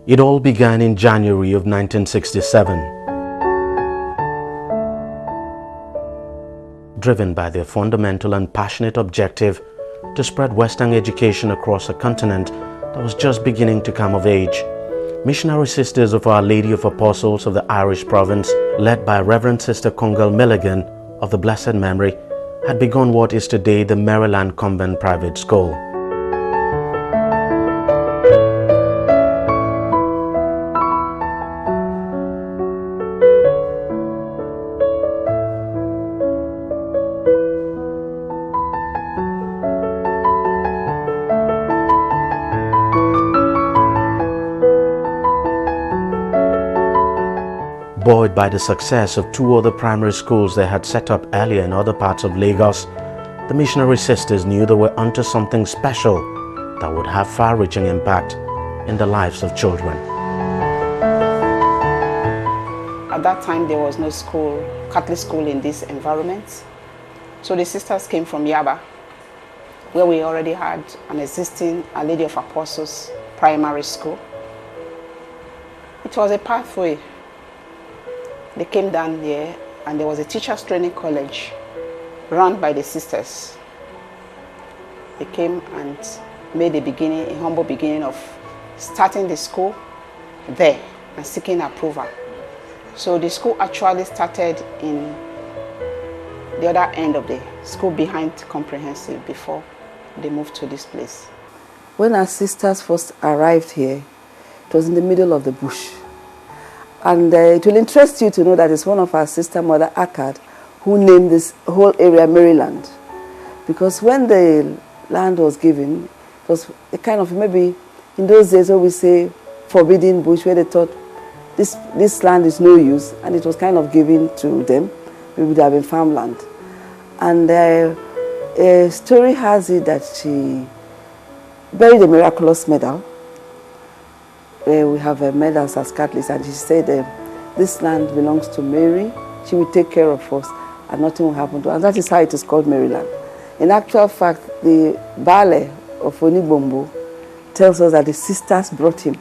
It all began in January of 1967. Driven by their fundamental and passionate objective to spread Western education across a continent that was just beginning to come of age, missionary sisters of Our Lady of Apostles of the Irish Province, led by Reverend Sister Congal Milligan of the blessed memory, had begun what is today the Maryland Convent Private School. Buoyed by the success of two other primary schools they had set up earlier in other parts of Lagos, the missionary sisters knew they were onto something special that would have far-reaching impact in the lives of children. At that time, there was no school, Catholic school in this environment. So the sisters came from Yaba, where we already had an existing Our Lady of Apostles primary school. It was a pathway. They came down here and there was a teachers training college run by the sisters. They came and made a humble beginning of starting the school there and seeking approval. So the school actually started in the other end of the school behind comprehensive before they moved to this place. When our sisters first arrived here, it was in the middle of the bush. And it will interest you to know that it's one of our sister, Mother Akkad, who named this whole area Maryland. Because when the land was given, it was a kind of, maybe in those days where we say forbidden bush, where they thought this land is no use, and it was kind of given to them. It would have been farmland. And a story has it that she buried a miraculous medal. We have medals as Catholics, and she said this land belongs to Mary. She will take care of us and nothing will happen to us. And that is how it is called Maryland. In actual fact, the Bale of Onibombo tells us that the sisters brought him.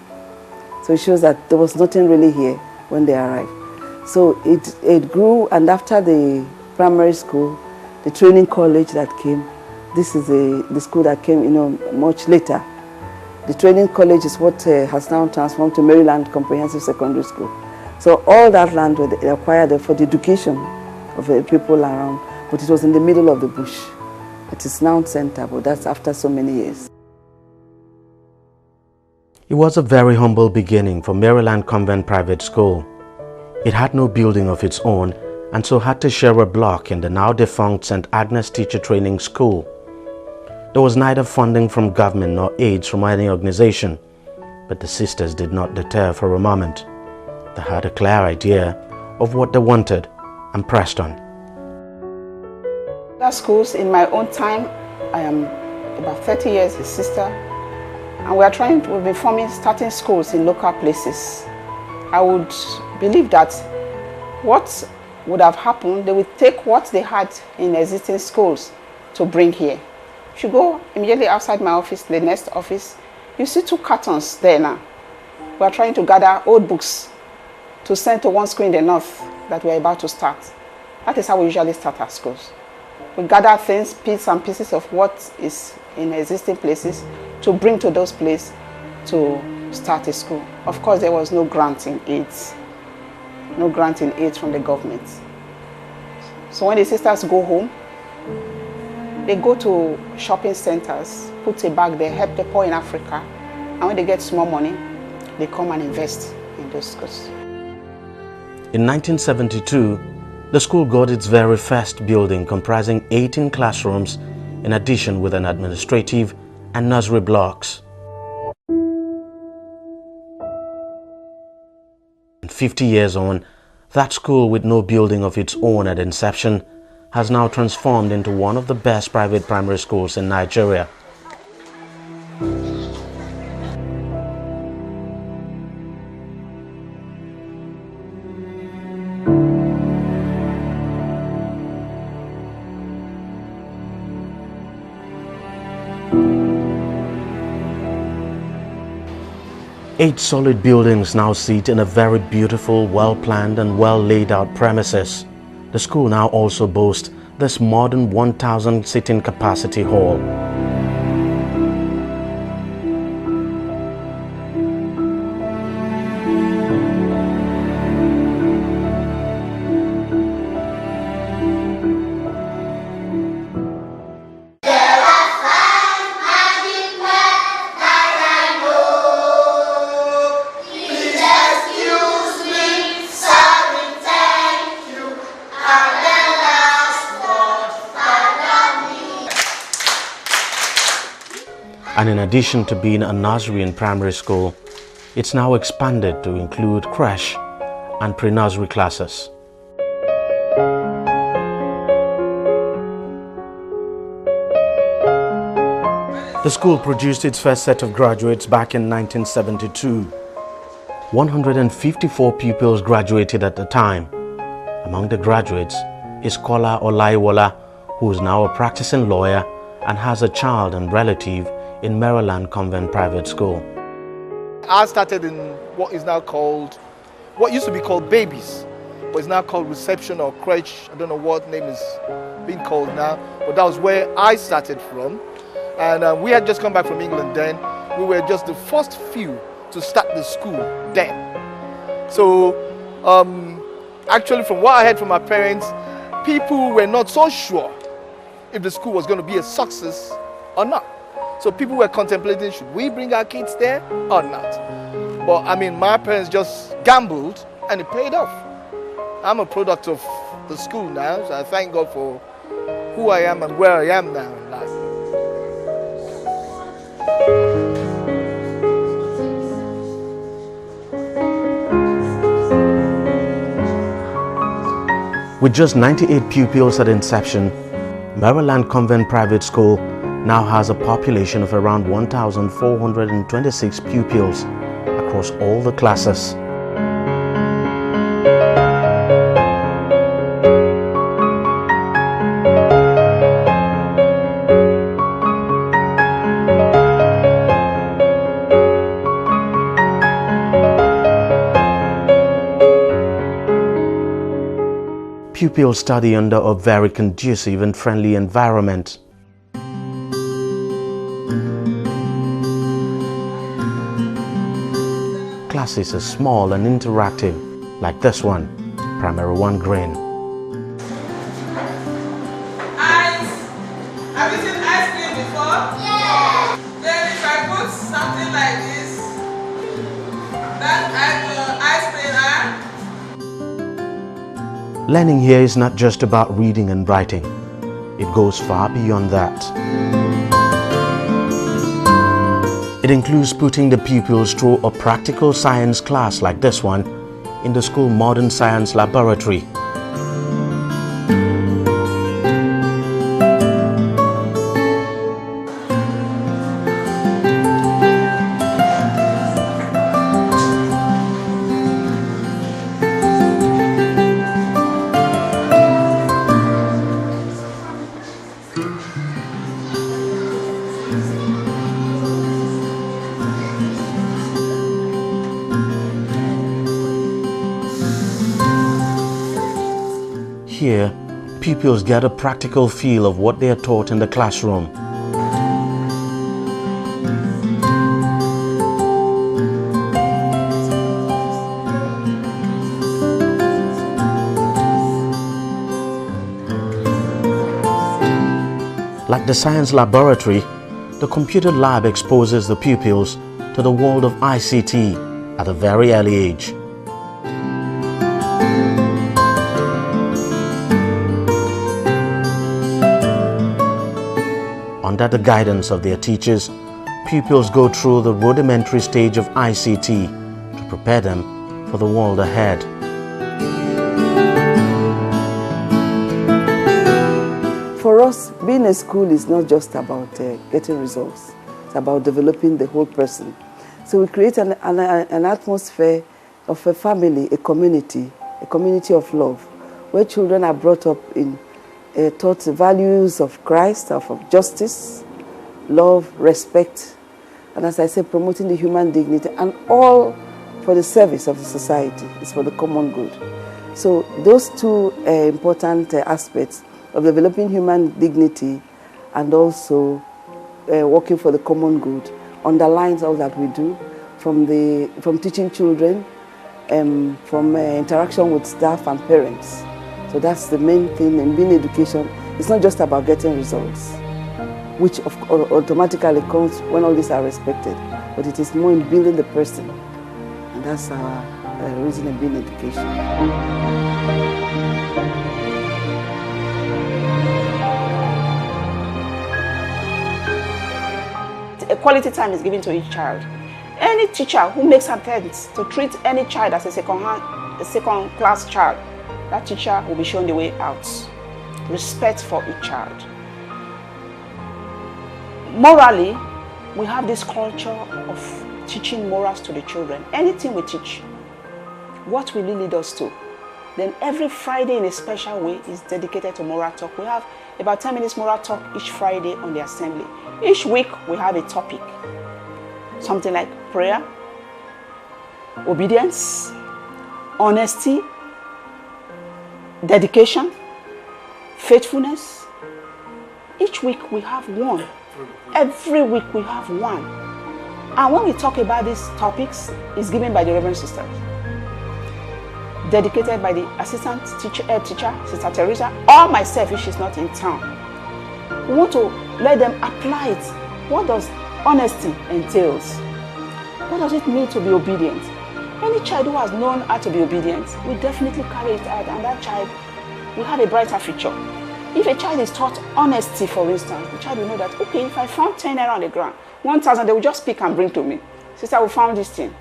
So it shows that there was nothing really here when they arrived. So it grew, and after the primary school, the training college that came, this is the school that came much later. The training college is what has now transformed to Maryland Comprehensive Secondary School. So all that land was acquired for the education of the people around, but it was in the middle of the bush. It is now center, but that's after so many years. It was a very humble beginning for Maryland Convent Private School. It had no building of its own and so had to share a block in the now defunct St. Agnes Teacher Training School. There was neither funding from government nor aids from any organization, but the sisters did not deter for a moment. They had a clear idea of what they wanted and pressed on. Other schools, in my own time, I am about 30 years a sister, and we've been starting schools in local places. I would believe that what would have happened, they would take what they had in existing schools to bring here. If you go immediately outside my office, the next office, you see 2 cartons there now. We are trying to gather old books to send to one school in the north that we are about to start. That is how we usually start our schools. We gather things, bits and pieces of what is in existing places to bring to those places to start a school. Of course, there was no grant in aid. No grant in aid from the government. So when the sisters go home, they go to shopping centers, put a bag there, help the poor in Africa, and when they get small money, they come and invest in those schools. In 1972, the school got its very first building comprising 18 classrooms, in addition with an administrative and nursery blocks. And 50 years on, that school with no building of its own at inception has now transformed into one of the best private primary schools in Nigeria. 8 solid buildings now sit in a very beautiful, well-planned and well-laid-out premises. The school now also boasts this modern 1,000 seating capacity hall. And in addition to being a nursery and primary school, it's now expanded to include creche and pre-nursery classes. The school produced its first set of graduates back in 1972. 154 pupils graduated at the time. Among the graduates is Kola Olaiwola, who is now a practicing lawyer and has a child and relative in Maryland Convent Private School. I started in what used to be called babies, but it's now called reception or creche. I don't know what name is being called now, but that was where I started from. And we had just come back from England then. We were just the first few to start the school then. So actually from what I heard from my parents, people were not so sure if the school was going to be a success or not. So people were contemplating, should we bring our kids there or not? But I mean, my parents just gambled and it paid off. I'm a product of the school now, so I thank God for who I am and where I am now in life. With just 98 pupils at inception, Maryland Convent Private School now has a population of around 1,426 pupils across all the classes. Pupils study under a very conducive and friendly environment. Classes are small and interactive, like this one, Primary 1 Green. Ice! Have you seen ice cream before? Yeah! Then if I put something like this, that ice cream, Learning here is not just about reading and writing. It goes far beyond that. It includes putting the pupils through a practical science class like this one in the school modern science laboratory. Here, pupils get a practical feel of what they are taught in the classroom. Like the science laboratory, the computer lab exposes the pupils to the world of ICT at a very early age. Under the guidance of their teachers, pupils go through the rudimentary stage of ICT to prepare them for the world ahead. For us, being a school is not just about getting results. It's about developing the whole person. So we create an atmosphere of a family, a community of love, where children are brought up in taught values of Christ, of justice, love, respect, And as I said, promoting the human dignity, and all for the service of the society. It's for the common good. So those two important aspects of developing human dignity and also working for the common good underlines all that we do, from teaching children, from interaction with staff and parents. So that's the main thing in being education. It's not just about getting results, which automatically comes when all these are respected, but it is more in building the person. And that's our reason in being education. A quality time is given to each child. Any teacher who makes attempts to treat any child as a second-class child, that teacher will be shown the way out. Respect for each child. Morally, we have this culture of teaching morals to the children. Anything we teach, what will it lead us to? Then every Friday in a special way is dedicated to moral talk. We have about 10 minutes moral talk each Friday on the assembly. Each week we have a topic. Something like prayer, obedience, honesty, dedication, faithfulness. Each week we have one. Every week we have one. And when we talk about these topics, it's given by the Reverend Sisters. Dedicated by the assistant teacher, Sister Teresa, or myself if she's not in town. We want to let them apply it. What does honesty entails? What does it mean to be obedient? Any child who has known how to be obedient will definitely carry it out, and that child will have a brighter future. If a child is taught honesty, for instance, the child will know that, okay, if I found 10 naira on the ground, 1,000, they will just pick and bring to me. Sister, we found this thing.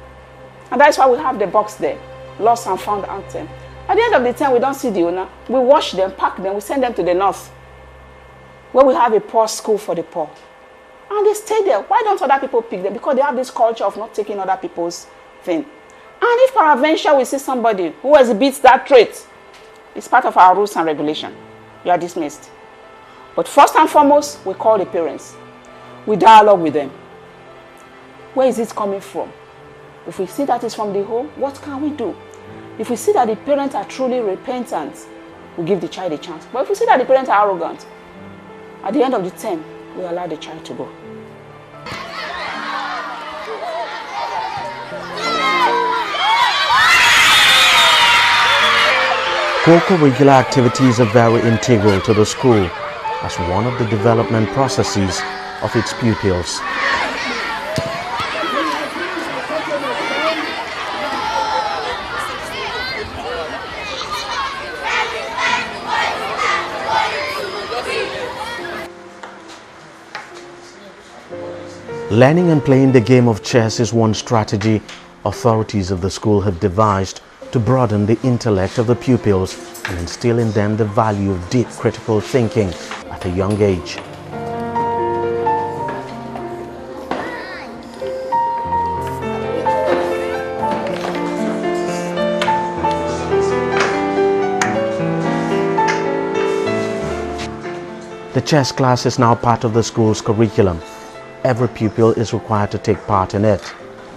And that's why we have the box there, lost and found anthem. At the end of the time, we don't see the owner. We wash them, pack them, we send them to the north, where we have a poor school for the poor. And they stay there. Why don't other people pick them? Because they have this culture of not taking other people's thing. And if peradventure we see somebody who exhibits that trait, it's part of our rules and regulation. You are dismissed. But first and foremost, we call the parents. We dialogue with them. Where is it coming from? If we see that it's from the home, what can we do? If we see that the parents are truly repentant, we give the child a chance. But if we see that the parents are arrogant, at the end of the term, we allow the child to go. Co-curricular activities are very integral to the school as one of the development processes of its pupils. Learning and playing the game of chess is one strategy authorities of the school have devised to broaden the intellect of the pupils and instill in them the value of deep critical thinking at a young age. The chess class is now part of the school's curriculum. Every pupil is required to take part in it,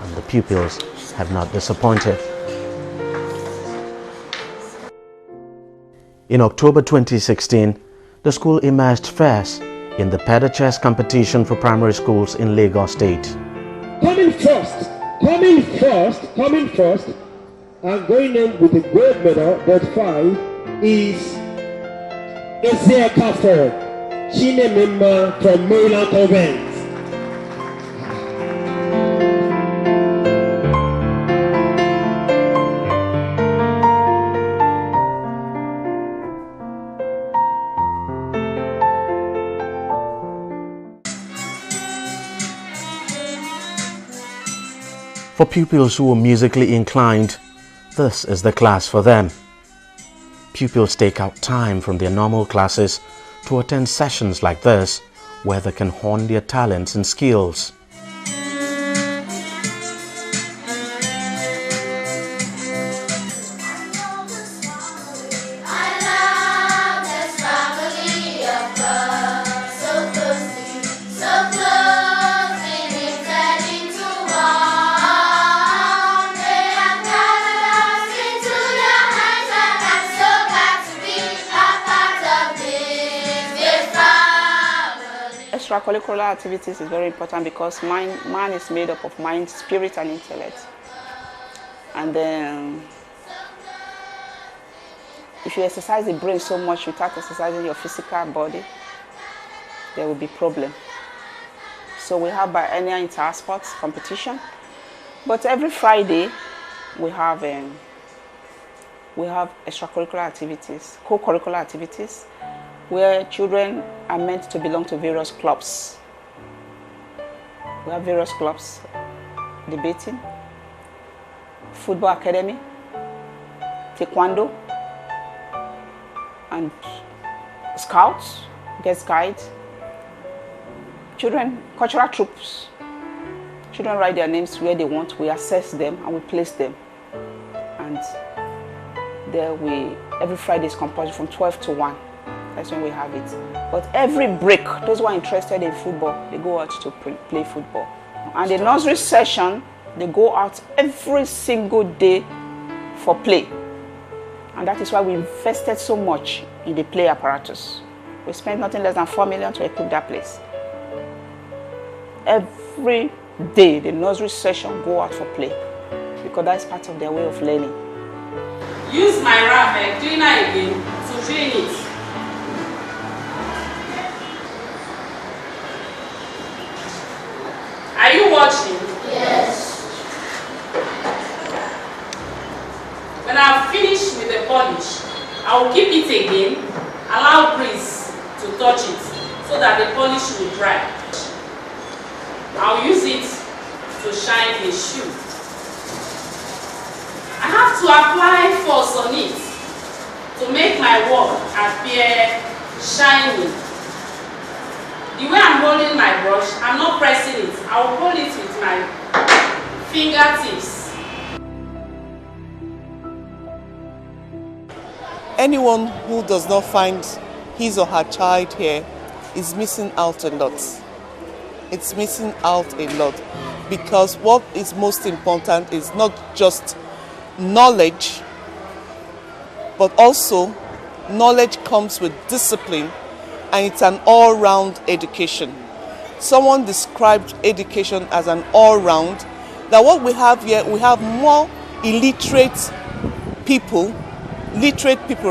and the pupils have not disappointed. In October 2016, the school emerged first in the Pedal Chess competition for primary schools in Lagos State. Coming first, and going in with the gold medal, but 5, is Ezekiel Ford, Chinememma from Maryland Convent. For pupils who are musically inclined, this is the class for them. Pupils take out time from their normal classes to attend sessions like this, where they can hone their talents and skills. extracurricular activities is very important because man is made up of mind, spirit, and intellect. And then, if you exercise the brain so much without exercising your physical body, there will be problem. So we have biennial inter-sports competition, but every Friday we have extracurricular activities, co-curricular activities, where children are meant to belong to various clubs. We have various clubs: debating, football academy, taekwondo, and scouts, guest guides. Children, cultural troops. Children write their names where they want. We assess them and we place them. And there every Friday is compulsory from 12 to 1. That's when we have it. But every break, those who are interested in football, they go out to play football. And the nursery session, they go out every single day for play. And that is why we invested so much in the play apparatus. We spent nothing less than 4 million to equip that place. Every day, the nursery session go out for play because that's part of their way of learning. Use my rack cleaner again to drain it. Are you watching? Yes. When I've finished with the polish, I will keep it again, allow breeze to touch it so that the polish will dry. I'll use it to shine a shoe. I have to apply force on it to make my work appear shiny. The way I'm holding my brush, I'm not pressing it. I will hold it with my fingertips. Anyone who does not find his or her child here is missing out a lot. It's missing out a lot because what is most important is not just knowledge, but also knowledge comes with discipline, and it's an all-round education. Someone described education as an all-round. That what we have here, we have more literate people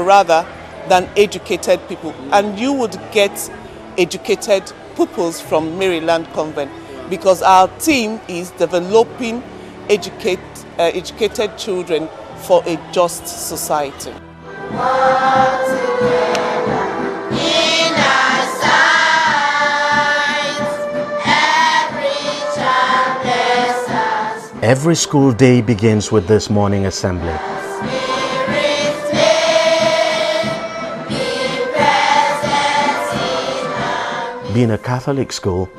rather than educated people, and you would get educated pupils from Maryland Convent because our team is developing educated children for a just society. Every school day begins with this morning assembly. Being a Catholic school,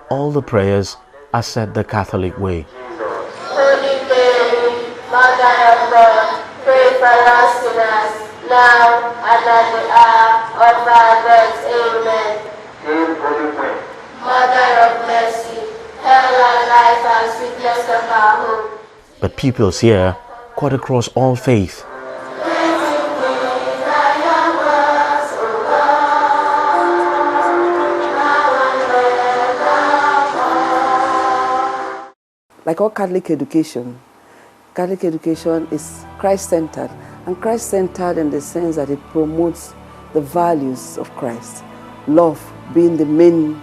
all the prayers are said the Catholic way. Holy Mary, Mother of God, pray for us sinners, now and at the hour of our death. Amen. Hail, Holy Queen, Mother of mercy, hail our life and sweetness of our hope. But pupils here cut across all faith. Like all Catholic education is Christ-centered, and Christ-centered in the sense that it promotes the values of Christ, love being the main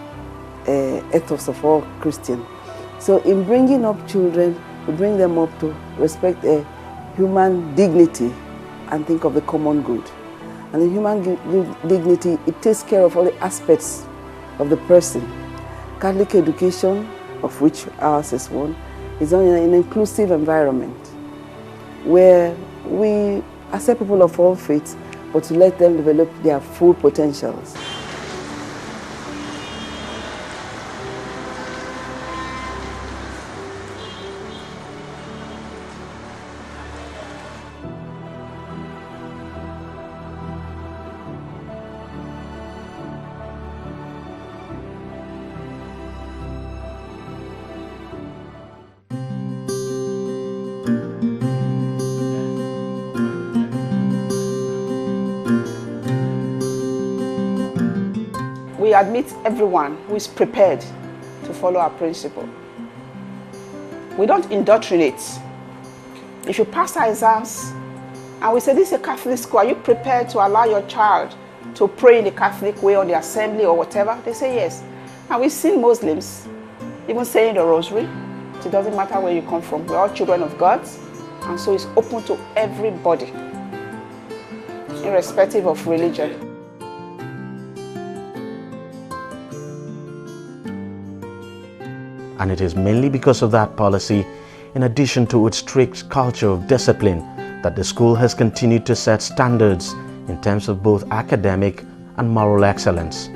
ethos of all Christians. So in bringing up children, we bring them up to respect human dignity and think of the common good. And in human dignity, it takes care of all the aspects of the person. Catholic education, of which ours is one, is in an inclusive environment where we accept people of all faiths, but to let them develop their full potentials. we admit everyone who is prepared to follow our principle. We don't indoctrinate. If you pass our exams and we say this is a Catholic school, are you prepared to allow your child to pray in the Catholic way or the assembly or whatever? They say yes. And we've seen Muslims even saying the rosary. It doesn't matter where you come from. We're all children of God. And so it's open to everybody, irrespective of religion. And it is mainly because of that policy, in addition to its strict culture of discipline, that the school has continued to set standards in terms of both academic and moral excellence.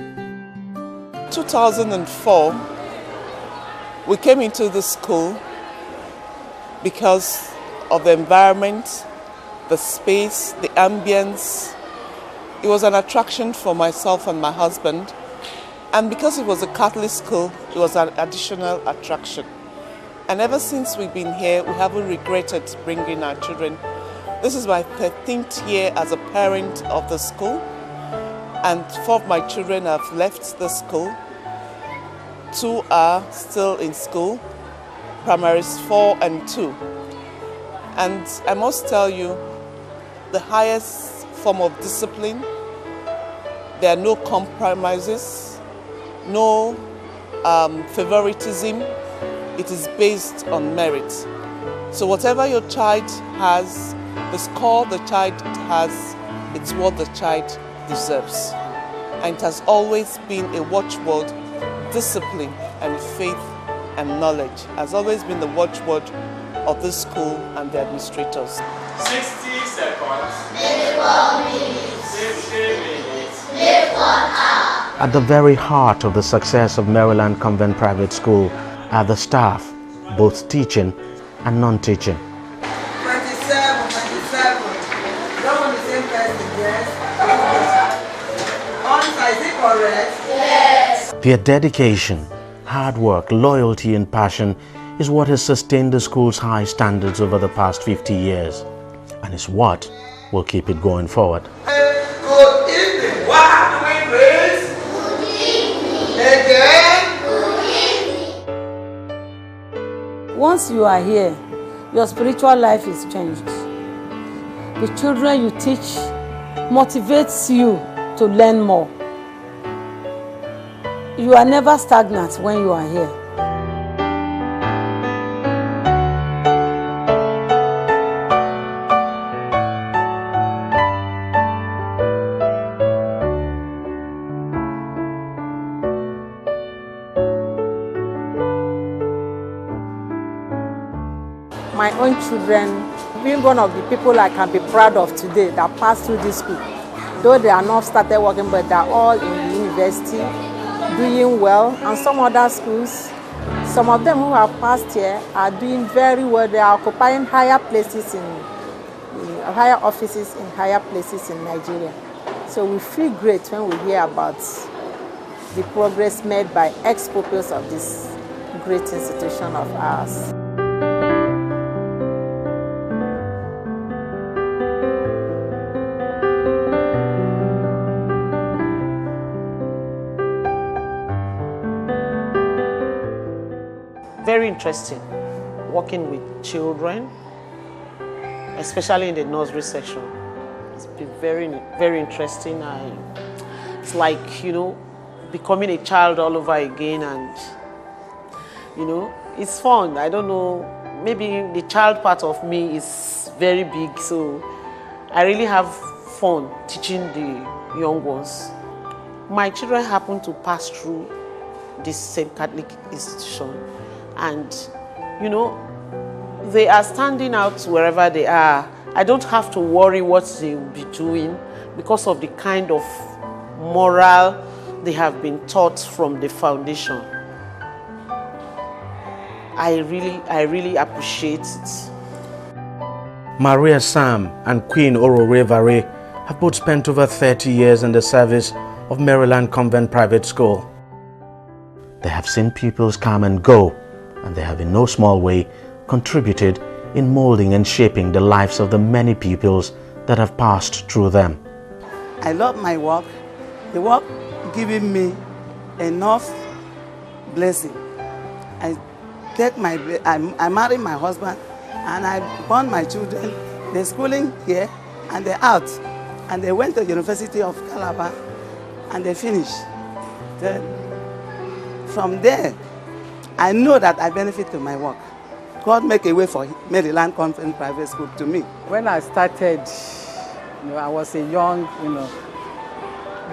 2004, we came into the school because of the environment, the space, the ambience. It was an attraction for myself and my husband. And because it was a Catholic school, it was an additional attraction. And ever since we've been here, we haven't regretted bringing our children. This is my 13th year as a parent of the school. And 4 of my children have left the school. 2 are still in school, primaries 4 and 2. And I must tell you, the highest form of discipline, there are no compromises, no favoritism. It is based on merit. So whatever your child has, the score the child has, it's what the child deserves. And it has always been a watchword. Discipline and faith and knowledge has always been the watchword of this school and the administrators. 60 seconds. 4 minutes. 60 minutes. 1 hour. At the very heart of the success of Maryland Convent Private School are the staff, both teaching and non-teaching. 27. Don't want the same person, yes? Answer, is it correct? Yes. Their dedication, hard work, loyalty and passion is what has sustained the school's high standards over the past 50 years, and is what will keep it going forward. Good evening. What are we doing, please? Good evening. Again? Good evening. Once you are here, your spiritual life is changed. The children you teach motivates you to learn more. You are never stagnant when you are here. My own children, being one of the people I can be proud of today that passed through this school. Though they are not started working, but they are all in the university, doing well. And some other schools, some of them who have passed here are doing very well. They are occupying higher places higher offices in higher places in Nigeria. So we feel great when we hear about the progress made by ex-pupils of this great institution of ours. Very interesting working with children, especially in the nursery section. It's been very, very interesting. It's like, becoming a child all over again, and, it's fun. I don't know, maybe the child part of me is very big, so I really have fun teaching the young ones. My children happen to pass through this same Catholic institution. And, they are standing out wherever they are. I don't have to worry what they will be doing because of the kind of moral they have been taught from the foundation. I really appreciate it. Maria Sam and Queen Ororevare have both spent over 30 years in the service of Maryland Convent Private School. They have seen pupils come and go, and they have in no small way contributed in molding and shaping the lives of the many pupils that have passed through them. I love my work. The work giving me enough blessing. I marry my husband and I born my children. They're schooling here and they're out. And they went to the University of Calabar and they finished. Then from there, I know that I benefit to my work. God make a way for Maryland Convent Private School to me. When I started, I was a young,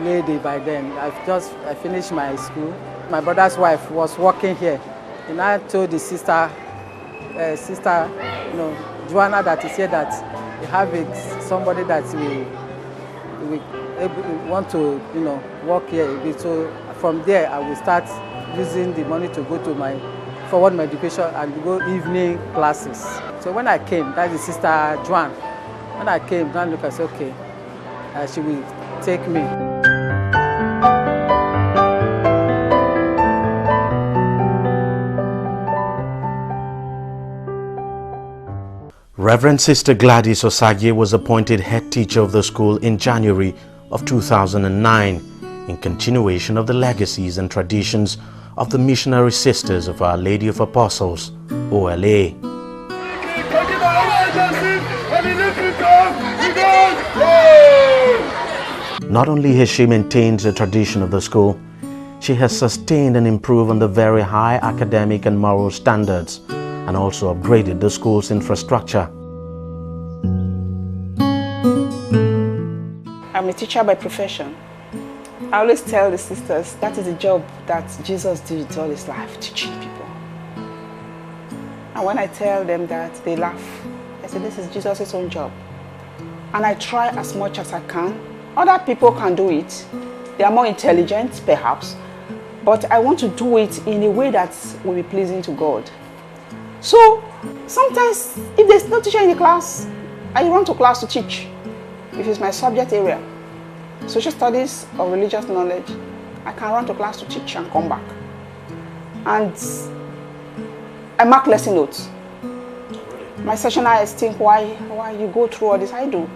lady by then. I finished my school. My brother's wife was working here. And I told the sister, Joanna, that is here, that you have somebody that we want to, work here. So from there, I will start using the money to go to forward my education and go evening classes. So when I came, that's the sister Joan. When I came, Joan looked and said, okay, she will take me. Reverend Sister Gladys Osagye was appointed head teacher of the school in January of 2009 in continuation of the legacies and traditions of the missionary sisters of Our Lady of Apostles, OLA. Not only has she maintained the tradition of the school, she has sustained and improved on the very high academic and moral standards and also upgraded the school's infrastructure. I'm a teacher by profession. I always tell the sisters that is the job that Jesus did all his life, teaching people. And when I tell them that, they laugh. I say, this is Jesus' own job. And I try as much as I can. Other people can do it. They are more intelligent, perhaps. But I want to do it in a way that will be pleasing to God. So, sometimes, if there's no teacher in the class, I run to class to teach. If it's my subject area, social studies or religious knowledge, I can run to class to teach and come back. And I mark lesson notes. My session eyes think, why you go through all this? I do.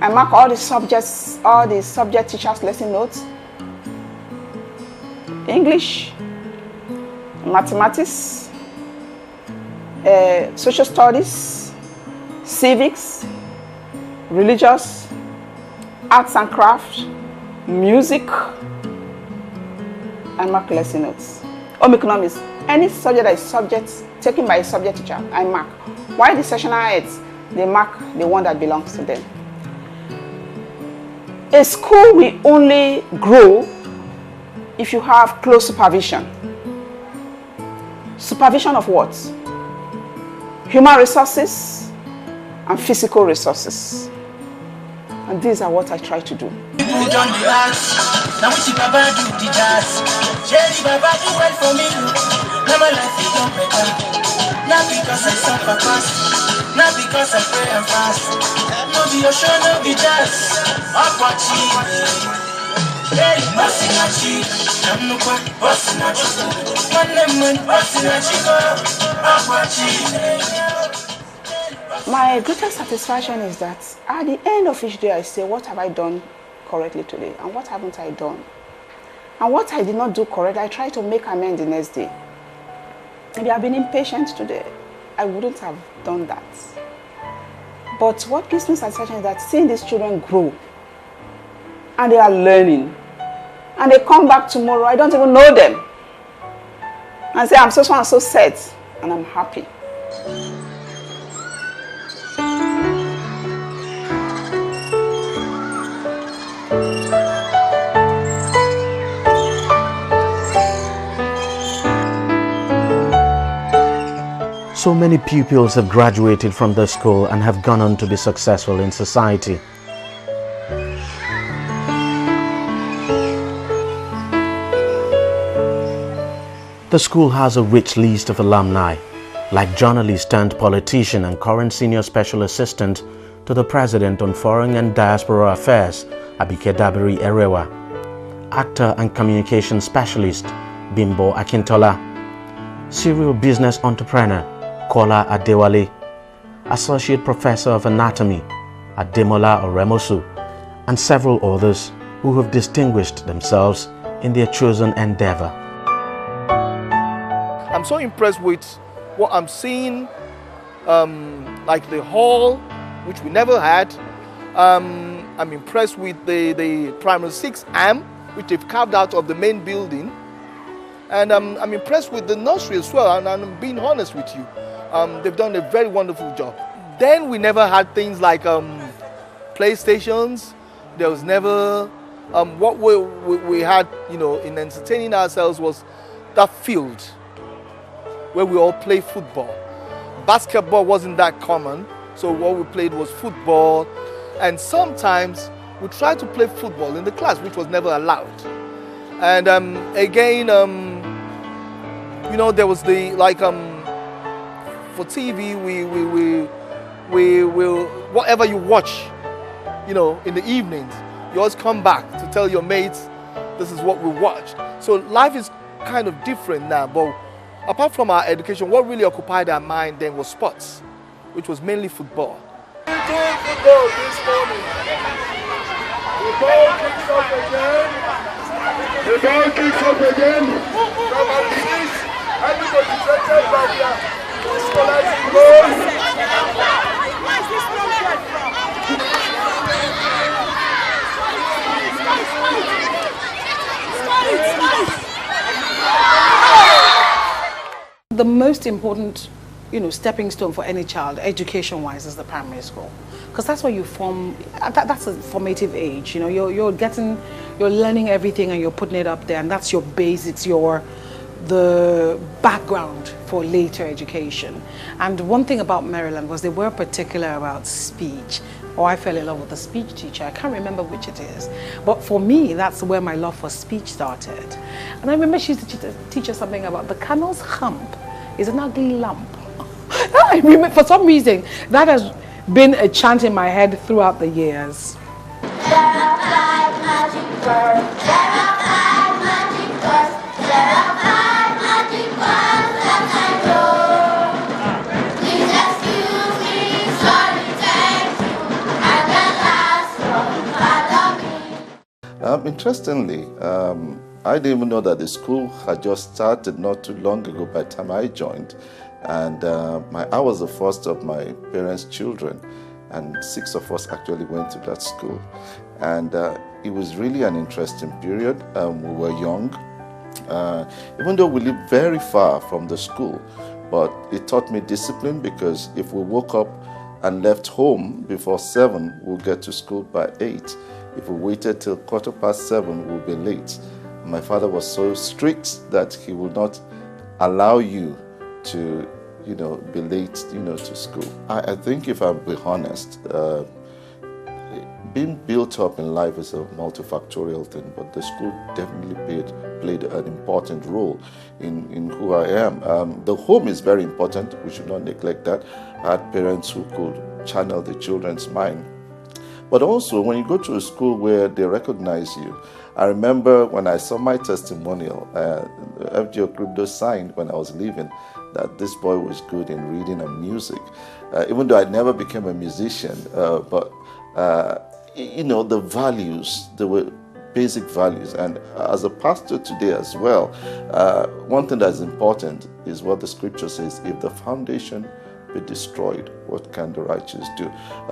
I mark all the subject teachers' lesson notes. English, mathematics, social studies, civics, religious, arts and crafts, music, and mark lesson notes. Home economics, any subject that is taken by a subject teacher, I mark. While the sessional heads, they mark the one that belongs to them. A school will only grow if you have close supervision. Supervision of what? Human resources and physical resources. And these are what I try to do. People don't be asked. Now what Baba do the jazz. Jerry Baba do well for me. Now my life is done better. Not because I suffer fast. Not because I pray and fast. No be your show, no be jazz. Up what hey, bossing at you. I'm no quite bossing at you. One lemon bossing at you. Up what My greatest satisfaction is that at the end of each day I say, what have I done correctly today and what haven't I done? And what I did not do correct, I try to make amends the next day. Maybe I've been impatient today. I wouldn't have done that. But what gives me satisfaction is that seeing these children grow and they are learning and they come back tomorrow, I don't even know them, and say, I'm so sad and I'm happy. So many pupils have graduated from the school and have gone on to be successful in society. The school has a rich list of alumni, like journalist turned politician and current senior special assistant to the President on Foreign and Diaspora Affairs, Abike Dabiri Erewa, actor and communication specialist, Bimbo Akintola, serial business entrepreneur, Kola Adewale, Associate Professor of Anatomy, Ademola Oremosu, and several others who have distinguished themselves in their chosen endeavor. I'm so impressed with what I'm seeing, like the hall, which we never had. I'm impressed with the primary 6 AM, which they've carved out of the main building. And I'm impressed with the nursery as well, and I'm being honest with you. They've done a very wonderful job. Then we never had things like PlayStations. There was never, what we had, you know, in entertaining ourselves was that field where we all play football. Basketball wasn't that common, so what we played was football. And sometimes we tried to play football in the class, which was never allowed. And again, you know, there was the, like, for TV, we will, whatever you watch, you know, in the evenings, you always come back to tell your mates, this is what we watched. So life is kind of different now, but apart from our education, what really occupied our mind then was sports, which was mainly football. Football this morning. The ball kicks off again. The ball kicks off again. Number 6. Everybody presented by their equalizing goal. Where is this from? The most important, you know, stepping stone for any child, education-wise, is the primary school, because that's where you form. That's a formative age. You know, you're learning everything and you're putting it up there, and that's your base. It's the background for later education. And one thing about Maryland was they were particular about speech. Oh, I fell in love with a speech teacher. I can't remember which it is. But for me, that's where my love for speech started. And I remember she used to teach us something about the camel's hump is an ugly lump. I remember, for some reason, that has been a chant in my head throughout the years. There are 5 magic words. There are 5 magic words. There are 5 magic words that I know. Please excuse me, sorry, thank you, and the last one, follow me. Interestingly, I didn't even know that the school had just started not too long ago by the time I joined. And I was the first of my parents' children, and 6 of us actually went to that school. And it was really an interesting period. We were young, even though we lived very far from the school, but it taught me discipline, because if we woke up and left home before 7, we'll get to school by 8. If we waited till 7:15, we'll be late. My father was so strict that he would not allow you to, you know, be late, you know, to school. I think, if I'm being honest, being built up in life is a multifactorial thing, but the school definitely played an important role in who I am. The home is very important. We should not neglect that. I had parents who could channel the children's mind. But also, when you go to a school where they recognize you, I remember when I saw my testimonial, FG Crypto signed when I was leaving, that this boy was good in reading and music. Even though I never became a musician, but you know, the values, they were basic values. And as a pastor today as well, one thing that's important is what the scripture says: if the foundation be destroyed, what can the righteous do?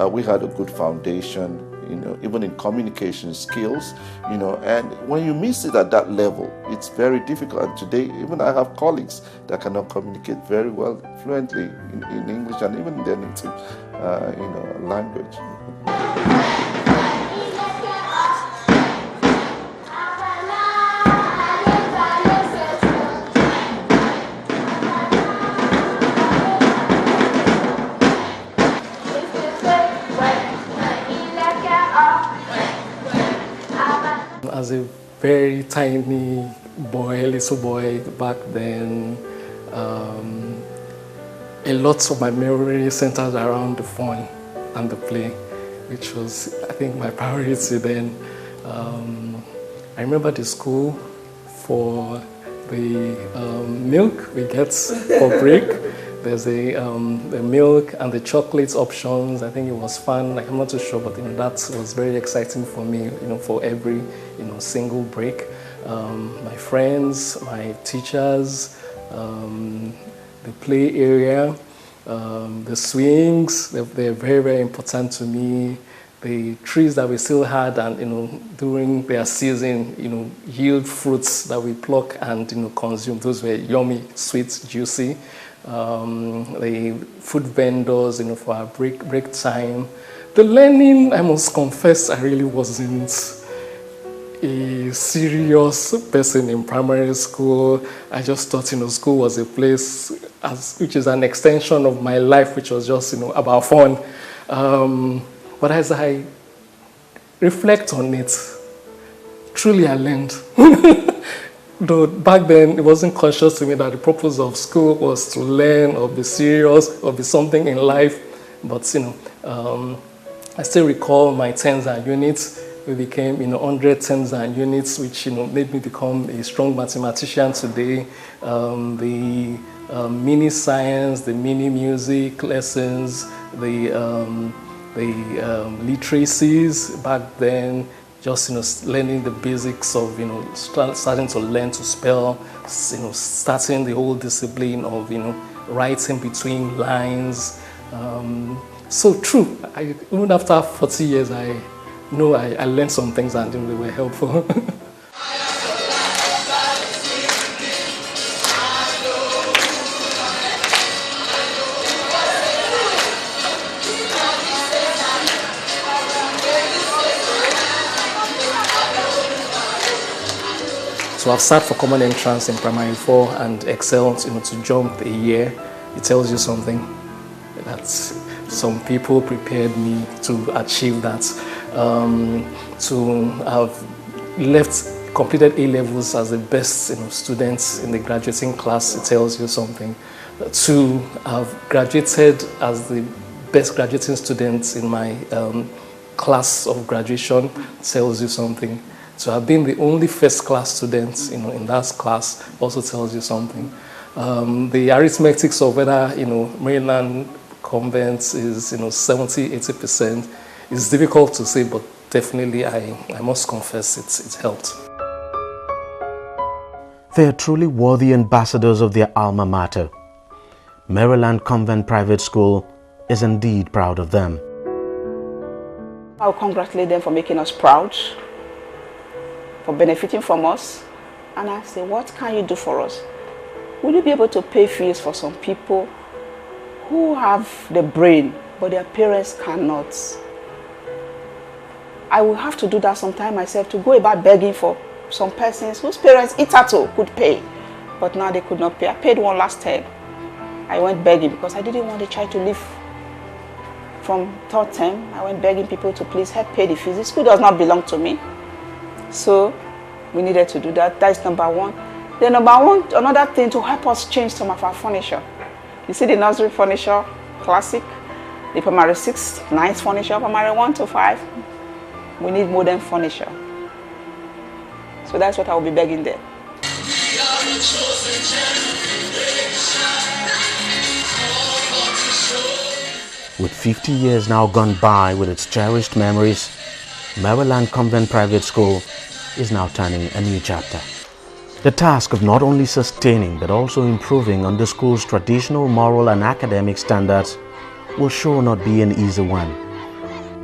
We had a good foundation, you know, even in communication skills, you know, and when you miss it at that level, it's very difficult. And today, even I have colleagues that cannot communicate very well, fluently in English and even in their native, you know, language. As a very tiny boy, little boy back then, a lot of my memory centered around the fun and the play, which was, I think, my priority then. I remember the school for the milk we get for break. There's the milk and the chocolate options. I think it was fun. Like, I'm not too sure, but you know, that was very exciting for me. You know, for every single break. my friends, my teachers, the play area, the swings, they're very, very important to me. The trees that we still had and, during their season, yield fruits that we pluck and, consume. Those were yummy, sweet, juicy. The food vendors, for our break time. The learning, I must confess, I really wasn't a serious person in primary school. I just thought, school was a place which is an extension of my life, which was just, about fun. But as I reflect on it, truly I learned. Though back then it wasn't conscious to me that the purpose of school was to learn or be serious or be something in life. But, I still recall my terms and units. We became, 100 terms and units, which, made me become a strong mathematician today. The mini science, the mini music lessons, the literacies back then, just learning the basics of starting to learn to spell, starting the whole discipline of writing between lines. So true. Even after 40 years, I know I learned some things and they were helpful. So I've sat for common entrance in primary 4 and excelled, to jump a year. It tells you something that some people prepared me to achieve that. To have completed A-levels as the best students in the graduating class, it tells you something. To have graduated as the best graduating students in my class of graduation tells you something. To have been the only first-class student, in that class also tells you something. The arithmetics of whether, Maryland Convent is, 70, 80% is difficult to say, but definitely I must confess it helped. They are truly worthy ambassadors of their alma mater. Maryland Convent Private School is indeed proud of them. I'll congratulate them for making us proud, for benefiting from us. And I say, what can you do for us? Will you be able to pay fees for some people who have the brain, but their parents cannot? I will have to do that sometime myself, to go about begging for some persons whose parents hitherto could pay, but now they could not pay. I paid one last term. I went begging because I didn't want the child to leave from third term. I went begging people to please help pay the fees. The school does not belong to me. So we needed to do that. That's number one. Then another thing to help us change some of our furniture. You see the nursery furniture, classic, the primary 6, 9th furniture, primary 1 to 5. We need modern furniture. So that's what I will be begging them. With 50 years now gone by with its cherished memories, Maryland Convent Private School is now turning a new chapter. The task of not only sustaining but also improving on the school's traditional moral and academic standards will sure not be an easy one.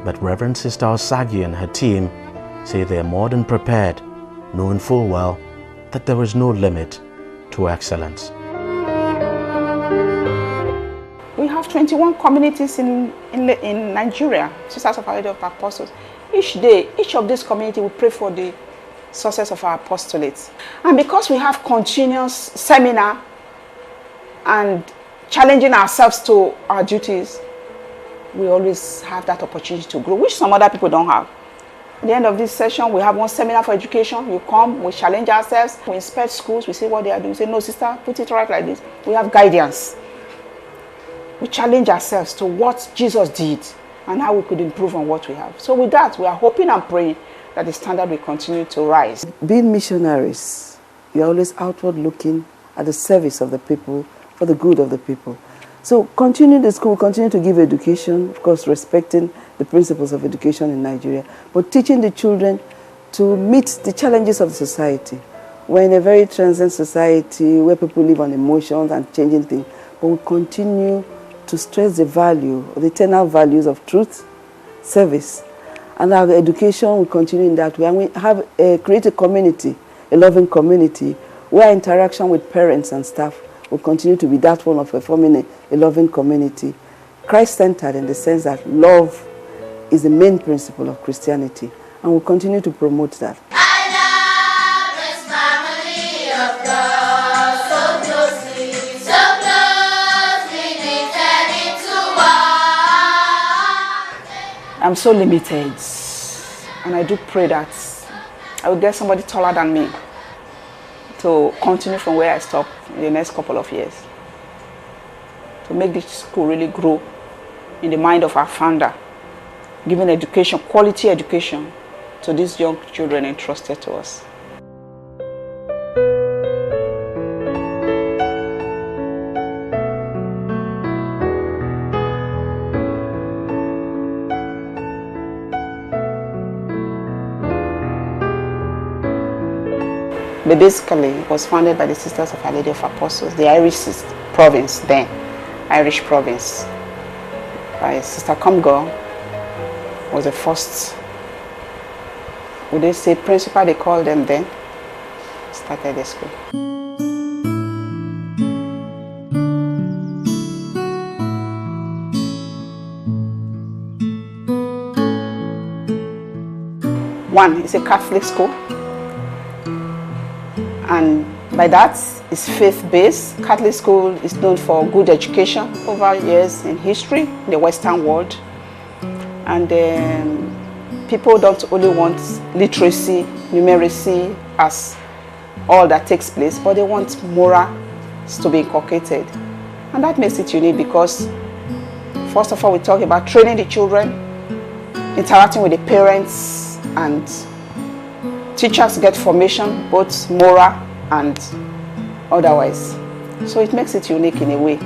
But Reverend Sister Osagi and her team say they are more than prepared, knowing full well that there is no limit to excellence. We have 21 communities in Nigeria, Sisters of Our Lady of Apostles. Each day, each of these communities will pray for the success of our apostolate. And because we have continuous seminar and challenging ourselves to our duties, we always have that opportunity to grow, which some other people don't have. At the end of this session, we have one seminar for education. You come, we challenge ourselves, we inspect schools, we see what they are doing. We say, no, sister, put it right like this. We have guidance. We challenge ourselves to what Jesus did and how we could improve on what we have. So with that, we are hoping and praying that the standard will continue to rise. Being missionaries, you're always outward looking at the service of the people, for the good of the people. So continue the school, continue to give education, of course respecting the principles of education in Nigeria, but teaching the children to meet the challenges of society. We're in a very transient society where people live on emotions and changing things, but we continue to stress the value, the eternal values of truth, service, and our education will continue in that way. And we have create a community, a loving community, where interaction with parents and staff will continue to be that one of forming a loving community, Christ-centered in the sense that love is the main principle of Christianity, and we'll continue to promote that. I'm so limited, and I do pray that I will get somebody taller than me to continue from where I stop in the next couple of years, to make this school really grow in the mind of our founder, giving education, quality education to these young children entrusted to us. But basically, it was founded by the Sisters of Our Lady of Apostles, the Irish province then, Irish province. By Sister Comgo was the first, would they say principal, they called them then, started the school. One, it's a Catholic school. And by that, it's faith-based. Catholic school is known for good education over years in history in the Western world. And people don't only want literacy, numeracy as all that takes place, but they want morals to be inculcated. And that makes it unique because, first of all, we talk about training the children, interacting with the parents, and teachers get formation, both moral and otherwise. So it makes it unique in a way.